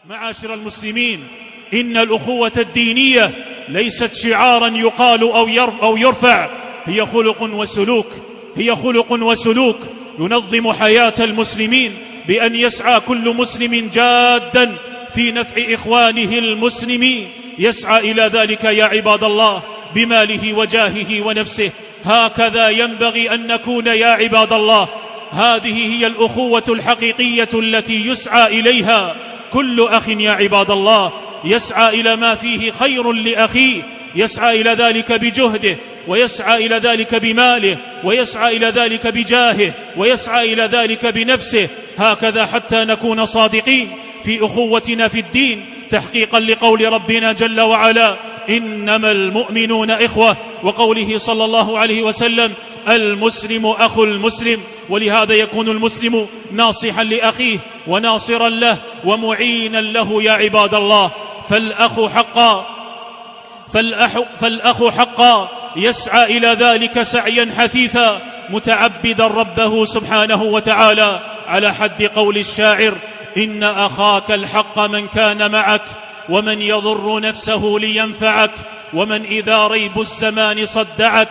معاشر المسلمين، إن الأخوة الدينية ليست شعارا يقال أو يرفع، هي خلق وسلوك، هي خلق وسلوك ينظم حياة المسلمين، بأن يسعى كل مسلم جادا في نفع إخوانه المسلمين، يسعى إلى ذلك يا عباد الله بماله وجاهه ونفسه. هكذا ينبغي أن نكون يا عباد الله. هذه هي الأخوة الحقيقية التي يسعى إليها كل أخ يا عباد الله، يسعى إلى ما فيه خير لأخيه، يسعى إلى ذلك بجهده، ويسعى إلى ذلك بماله، ويسعى إلى ذلك بجاهه، ويسعى إلى ذلك بنفسه. هكذا حتى نكون صادقين في أخوتنا في الدين، تحقيقا لقول ربنا جل وعلا: إنما المؤمنون إخوة، وقوله صلى الله عليه وسلم: المسلم أخو المسلم. ولهذا يكون المسلم ناصحا لأخيه وناصرا له ومعينا له يا عباد الله. فالأخ حقا يسعى إلى ذلك سعيا حثيثا، متعبدا ربه سبحانه وتعالى، على حد قول الشاعر: إن أخاك الحق من كان معك، ومن يضر نفسه لينفعك، ومن إذا ريب الزمان صدعك،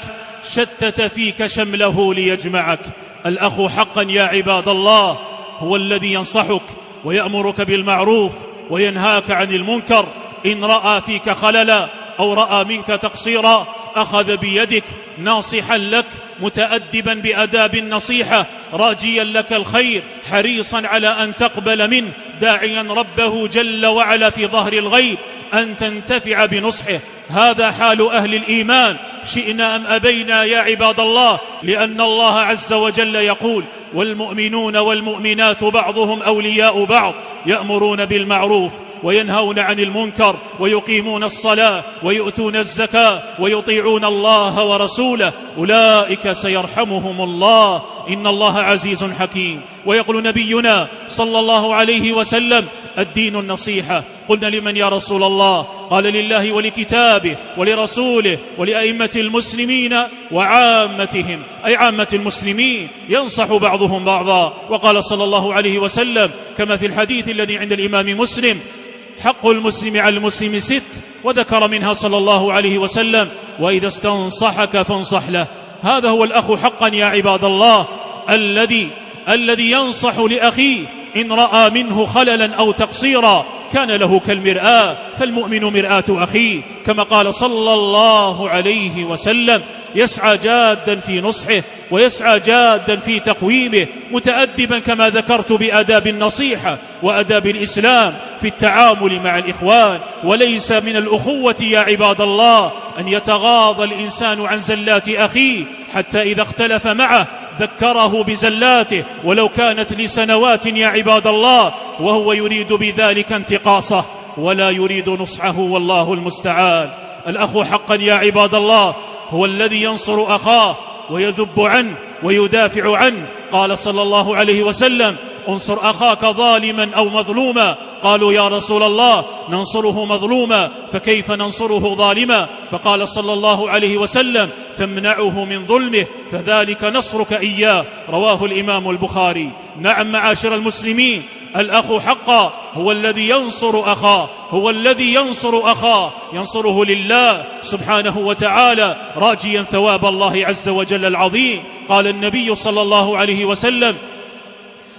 شتت فيك شمله ليجمعك. الأخ حقا يا عباد الله هو الذي ينصحك ويأمرك بالمعروف وينهاك عن المنكر. إن رأى فيك خللا أو رأى منك تقصيرا أخذ بيدك ناصحا لك، متأدبا بأداب النصيحة، راجيا لك الخير، حريصا على أن تقبل منه، داعيا ربه جل وعلا في ظهر الغيب أن تنتفع بنصحه. هذا حال أهل الإيمان شئنا أم أبينا يا عباد الله، لأن الله عز وجل يقول: والمؤمنون والمؤمنات بعضهم أولياء بعض، يأمرون بالمعروف وينهون عن المنكر، ويقيمون الصلاة ويؤتون الزكاة، ويطيعون الله ورسوله، أولئك سيرحمهم الله، إن الله عزيز حكيم. ويقول نبينا صلى الله عليه وسلم: الدين النصيحة. قلنا: لمن يا رسول الله؟ قال: لله ولكتابه ولرسوله ولأئمة المسلمين وعامتهم، أي عامة المسلمين، ينصح بعضهم بعضا. وقال صلى الله عليه وسلم كما في الحديث الذي عند الإمام مسلم: حق المسلم على المسلم 6، وذكر منها صلى الله عليه وسلم: وإذا استنصحك فانصح له. هذا هو الأخ حقا يا عباد الله، الذي ينصح لأخيه إن رأى منه خللا أو تقصيرا، كان له كالمرآة، فالمؤمن مرآة أخيه، كما قال صلى الله عليه وسلم: يسعى جادا في نصحه، ويسعى جادا في تقويمه، متأدبا كما ذكرت بآداب النصيحة وآداب الإسلام في التعامل مع الإخوان. وليس من الأخوة يا عباد الله أن يتغاضى الإنسان عن زلات أخيه، حتى إذا اختلف معه ذكره بزلاته ولو كانت لسنوات يا عباد الله، وهو يريد بذلك انتقاصه ولا يريد نصحه، والله المستعان. الأخ حقا يا عباد الله هو الذي ينصر أخاه ويذب عنه ويدافع عنه. قال صلى الله عليه وسلم: انصر أخاك ظالما أو مظلوما. قالوا: يا رسول الله ننصره مظلوما، فكيف ننصره ظالما؟ فقال صلى الله عليه وسلم: تمنعه من ظلمه، فذلك نصرك إياه. رواه الإمام البخاري. نعم معاشر المسلمين، الأخ حقا هو الذي ينصر أخاه، هو الذي ينصر أخاه، ينصره لله سبحانه وتعالى، راجيا ثواب الله عز وجل العظيم. قال النبي صلى الله عليه وسلم: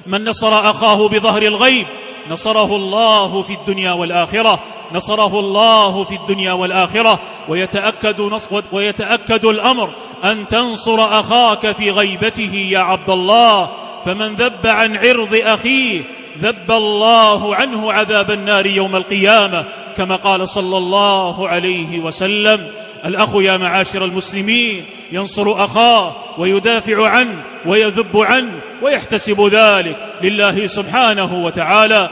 من نصر أخاه بظهر الغيب نصره الله في الدنيا والآخرة، نصره الله في الدنيا والآخرة. ويتأكد الأمر أن تنصر أخاك في غيبته يا عبد الله، فمن ذب عن عرض أخيه ذب الله عنه عذاب النار يوم القيامة، كما قال صلى الله عليه وسلم. الأخ يا معاشر المسلمين ينصر أخاه ويدافع عنه ويذب عنه ويحتسب ذلك لله سبحانه وتعالى.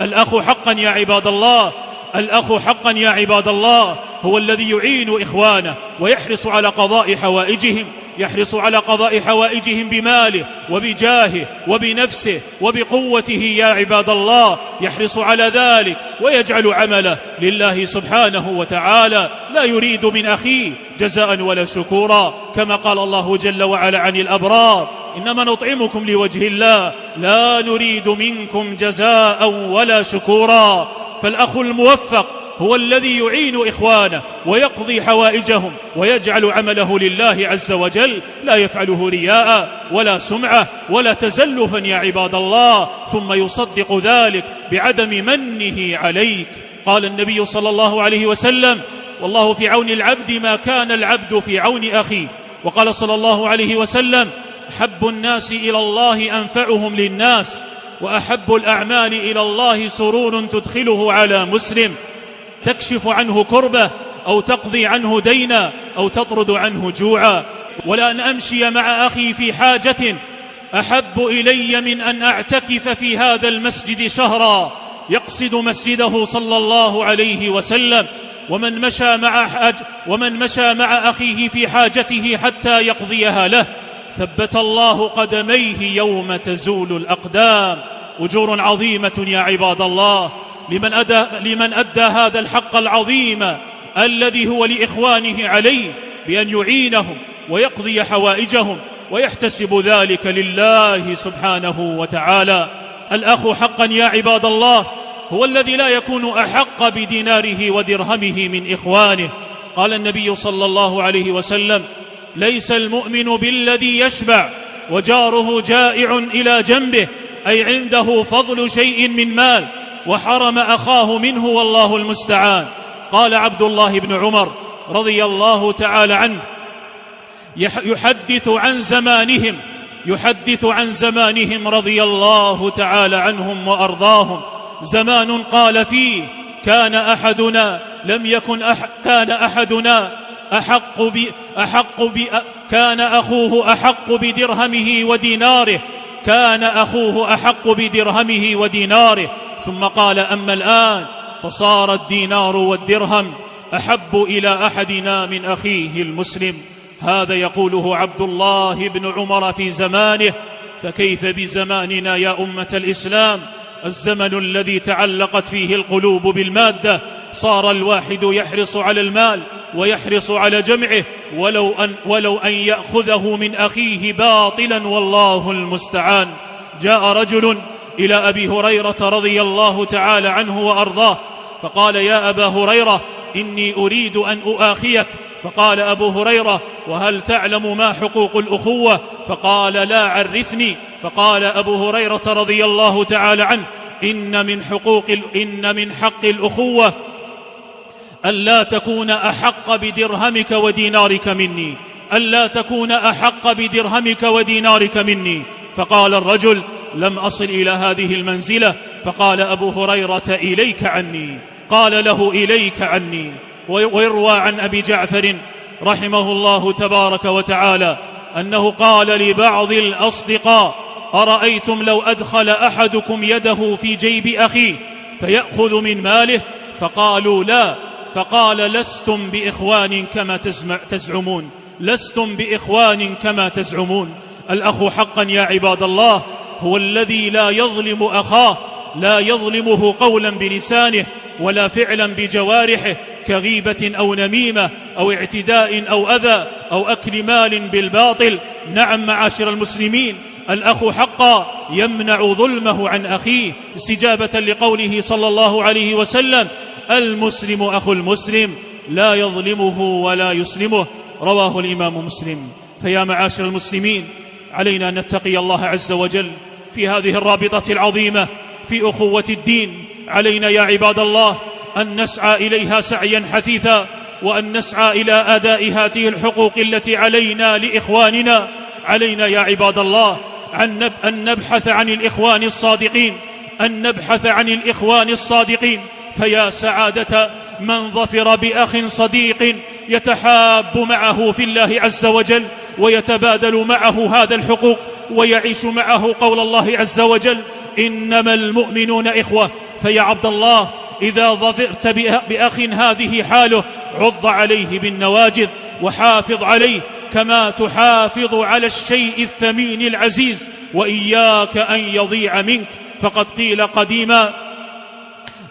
الأخ حقا يا عباد الله، الأخ حقا يا عباد الله هو الذي يعين إخوانه ويحرص على قضاء حوائجهم، يحرص على قضاء حوائجهم بماله وبجاهه وبنفسه وبقوته يا عباد الله، يحرص على ذلك ويجعل عمله لله سبحانه وتعالى، لا يريد من أخيه جزاء ولا شكورا، كما قال الله جل وعلا عن الأبرار: إنما نطعمكم لوجه الله لا نريد منكم جزاء ولا شكورا. فالأخ الموفق هو الذي يعين إخوانه ويقضي حوائجهم ويجعل عمله لله عز وجل، لا يفعله رياء ولا سمعة ولا تزلفا يا عباد الله، ثم يصدق ذلك بعدم منه عليك. قال النبي صلى الله عليه وسلم: والله في عون العبد ما كان العبد في عون أخيه. وقال صلى الله عليه وسلم: أحب الناس إلى الله أنفعهم للناس، وأحب الأعمال إلى الله سرور تدخله على مسلم تكشف عنه كربة أو تقضي عنه دينا أو تطرد عنه جوعا. ولأن أمشي مع أخي في حاجة أحب إلي من أن أعتكف في هذا المسجد شهرا. يقصد مسجده صلى الله عليه وسلم. ومن مشى مع أخيه في حاجته حتى يقضيها له ثبت الله قدميه يوم تزول الأقدام. أجور عظيمة يا عباد الله لمن أدى هذا الحق العظيم الذي هو لإخوانه عليه، بأن يعينهم ويقضي حوائجهم ويحتسب ذلك لله سبحانه وتعالى. الأخ حقا يا عباد الله هو الذي لا يكون أحق بديناره ودرهمه من إخوانه. قال النبي صلى الله عليه وسلم: ليس المؤمن بالذي يشبع وجاره جائع إلى جنبه، أي عنده فضل شيء من مال وحرم أخاه منه والله المستعان. قال عبد الله بن عمر رضي الله تعالى عنه يحدث عن زمانهم رضي الله تعالى عنهم وأرضاهم: زمان قال فيه كان أحدنا كان أخوه أحق بدرهمه وديناره ثم قال: أما الآن فصار الدينار والدرهم أحب إلى أحدنا من أخيه المسلم. هذا يقوله عبد الله بن عمر في زمانه، فكيف بزماننا يا أمة الإسلام؟ الزمن الذي تعلقت فيه القلوب بالمادة، صار الواحد يحرص على المال ويحرص على جمعه ولو أن يأخذه من أخيه باطلا والله المستعان. جاء رجل إلى أبي هريرة رضي الله تعالى عنه وأرضاه فقال: يا أبا هريرة إني أريد أن أؤاخيك. فقال أبو هريرة: وهل تعلم ما حقوق الأخوة؟ فقال: لا، عرفني. فقال أبو هريرة رضي الله تعالى عنه: إن من حق الأخوة ألا تكون أحق بدرهمك ودينارك مني. فقال الرجل: لم أصل إلى هذه المنزلة. فقال أبو هريرة: إليك عني. قال له: إليك عني. ويروى عن أبي جعفر رحمه الله تبارك وتعالى أنه قال لبعض الأصدقاء: أرأيتم لو أدخل أحدكم يده في جيب أخيه فيأخذ من ماله؟ فقالوا: لا. فقال: لستم بإخوان كما تزعمون. الأخ حقا يا عباد الله هو الذي لا يظلم أخاه، لا يظلمه قولا بلسانه ولا فعلا بجوارحه، كغيبة أو نميمة أو اعتداء أو أذى أو أكل مال بالباطل. نعم معاشر المسلمين، الأخ حقا يمنع ظلمه عن أخيه استجابة لقوله صلى الله عليه وسلم: المسلم أخو المسلم لا يظلمه ولا يسلمه. رواه الإمام مسلم. فيا معاشر المسلمين، علينا أن نتقي الله عز وجل في هذه الرابطة العظيمة في أخوة الدين. علينا يا عباد الله أن نسعى إليها سعيا حثيثا، وأن نسعى إلى أداء هذه الحقوق التي علينا لإخواننا. علينا يا عباد الله أن نبحث عن الإخوان الصادقين، فيا سعادة من ظفر بأخ صديق يتحاب معه في الله عز وجل ويتبادل معه هذا الحقوق ويعيش معه قول الله عز وجل: إنما المؤمنون إخوة. فيا عبد الله، إذا ظفرت بأخ هذه حاله عض عليه بالنواجذ وحافظ عليه كما تحافظ على الشيء الثمين العزيز، وإياك أن يضيع منك. فقد قيل قديما: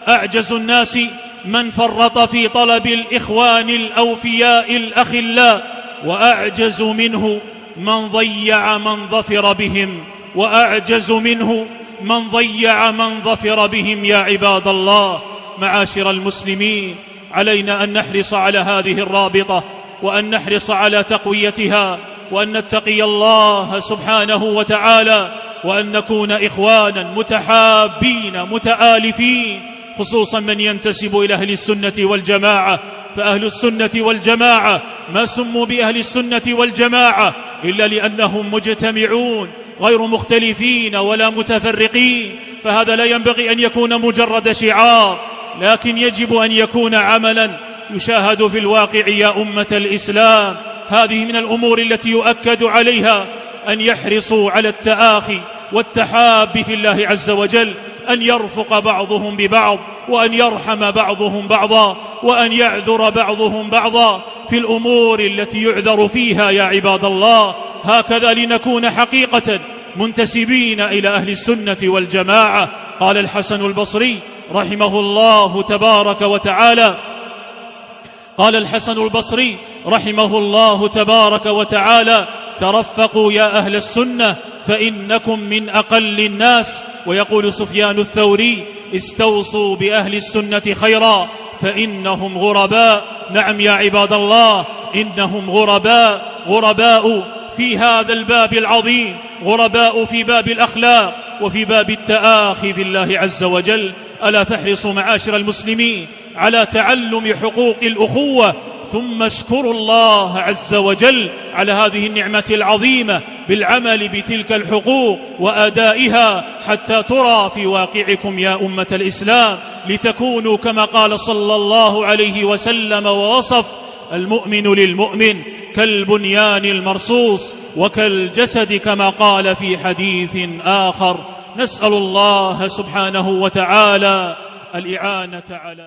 أعجز الناس من فرط في طلب الإخوان الأوفياء الأخلاء، وأعجز منه من ضيع من ظفر بهم، وأعجز منه من ضيع من ظفر بهم. يا عباد الله، معاشر المسلمين، علينا أن نحرص على هذه الرابطة، وأن نحرص على تقويتها، وأن نتقي الله سبحانه وتعالى، وأن نكون إخوانا متحابين متآلفين، خصوصا من ينتسب إلى أهل السنة والجماعة. فأهل السنة والجماعة ما سموا بأهل السنة والجماعة إلا لأنهم مجتمعون غير مختلفين ولا متفرقين. فهذا لا ينبغي أن يكون مجرد شعار، لكن يجب أن يكون عملا يشاهد في الواقع. يا أمة الإسلام، هذه من الأمور التي يؤكد عليها أن يحرصوا على التآخي والتحاب في الله عز وجل، أن يرفق بعضهم ببعض، وأن يرحم بعضهم بعضا، وأن يعذر بعضهم بعضا في الأمور التي يعذر فيها. يا عباد الله، هكذا لنكون حقيقة منتسبين إلى أهل السنة والجماعة. قال الحسن البصري رحمه الله تبارك وتعالى، قال الحسن البصري رحمه الله تبارك وتعالى: ترفقوا يا أهل السنة فإنكم من أقل الناس. ويقول سفيان الثوري: استوصوا بأهل السنة خيرا فإنهم غرباء. نعم يا عباد الله، إنهم غرباء، غرباء في هذا الباب العظيم، غرباء في باب الأخلاق وفي باب التآخي في الله عز وجل. ألا تحرصوا معاشر المسلمين على تعلم حقوق الأخوة، ثم اشكروا الله عز وجل على هذه النعمة العظيمة بالعمل بتلك الحقوق وأدائها، حتى ترى في واقعكم يا أمة الإسلام، لتكونوا كما قال صلى الله عليه وسلم ووصف: المؤمن للمؤمن كالبنيان المرصوص وكالجسد، كما قال في حديث آخر. نسأل الله سبحانه وتعالى الإعانة على